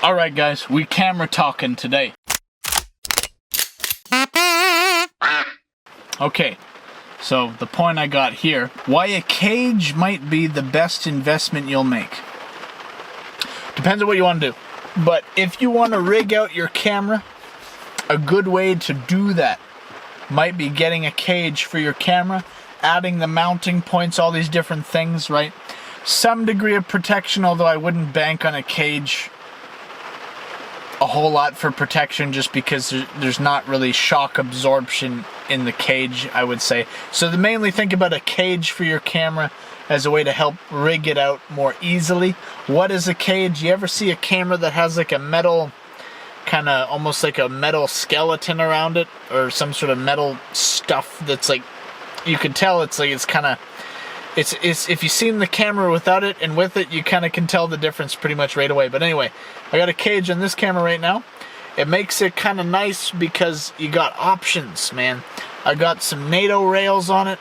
Alright guys, we camera talking today. Okay, so the point I got here, why a cage might be the best investment you'll make. Depends on what you want to do. But if you want to rig out your camera, a good way to do that might be getting a cage for your camera, adding the mounting points, all these different things, right? Some degree of protection, although I wouldn't bank on a cage a whole lot for protection, just because there's not really shock absorption in the cage, I would say. So mainly think about a cage for your camera as a way to help rig it out more easily. What is a cage? You ever see a camera that has like a metal, kind of almost like a metal skeleton around it, or some sort of metal stuff that's like, you can tell it's like, it's kind of, it's if you've seen the camera without it and with it, you kind of can tell the difference pretty much right away. But anyway, I got a cage on this camera right now. It makes it kind of nice because you got options, man. I got some NATO rails on it,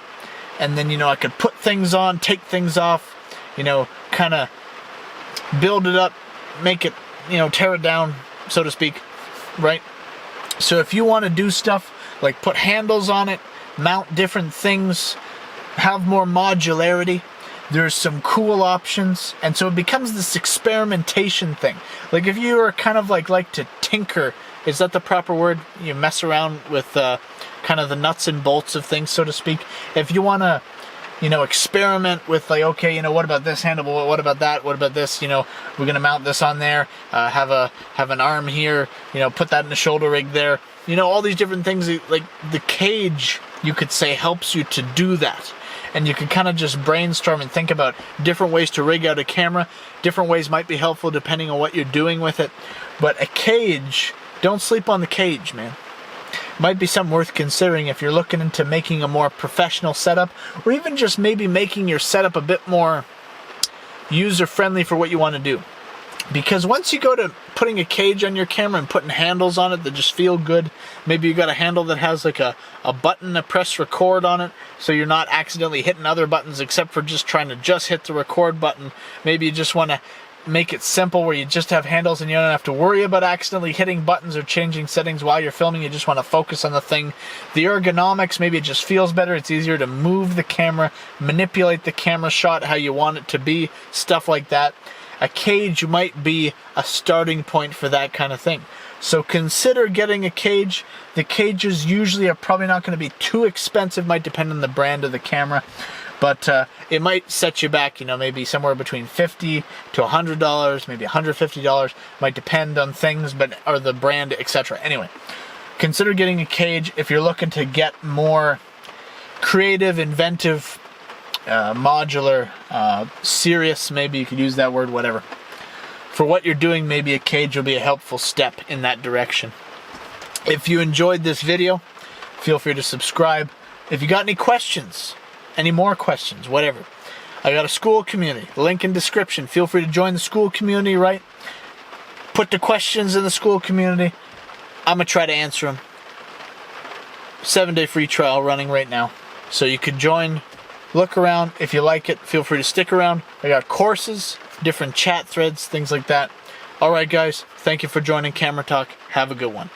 and then, you know, I could put things on, take things off, you know, kind of build it up, make it, you know, tear it down, so to speak, right? So if you want to do stuff like put handles on it, mount different things, have more modularity, there's some cool options, and so it becomes this experimentation thing. Like if you are kind of like to tinker, is that the proper word? You mess around with kind of the nuts and bolts of things, so to speak. If you want to, you know, experiment with like, okay, you know, what about this handle? What about that? What about this? You know, we're gonna mount this on there. Have an arm here. You know, put that in the shoulder rig there. You know, all these different things. Like the cage, you could say, helps you to do that. And you can kind of just brainstorm and think about different ways to rig out a camera. Different ways might be helpful depending on what you're doing with it. But a cage, don't sleep on the cage, man. Might be something worth considering if you're looking into making a more professional setup, or even just maybe making your setup a bit more user-friendly for what you want to do. Because once you go to putting a cage on your camera and putting handles on it that just feel good, maybe you got a handle that has like a button to press record on it, so you're not accidentally hitting other buttons except for just trying to just hit the record button. Maybe you just want to make it simple where you just have handles and you don't have to worry about accidentally hitting buttons or changing settings while you're filming. You just want to focus on the thing. The ergonomics, maybe it just feels better. It's easier to move the camera, manipulate the camera shot how you want it to be, stuff like that. A cage might be a starting point for that kind of thing. So consider getting a cage. The cages usually are probably not going to be too expensive. Might depend on the brand of the camera. But it might set you back, you know, maybe somewhere between $50 to $100, maybe $150. Might depend on things, or the brand, etc. Anyway, consider getting a cage if you're looking to get more creative, inventive, modular, serious, maybe you could use that word, whatever. For what you're doing, maybe a cage will be a helpful step in that direction. If you enjoyed this video, feel free to subscribe. If you got any questions, any more questions, whatever, I got a Skool Community, link in description. Feel free to join the Skool Community, right? Put the questions in the Skool Community. I'm going to try to answer them. 7-day free trial running right now. So you could join, look around. If you like it, feel free to stick around. I got courses, different chat threads, things like that. Alright guys, thank you for joining Camera Talk. Have a good one.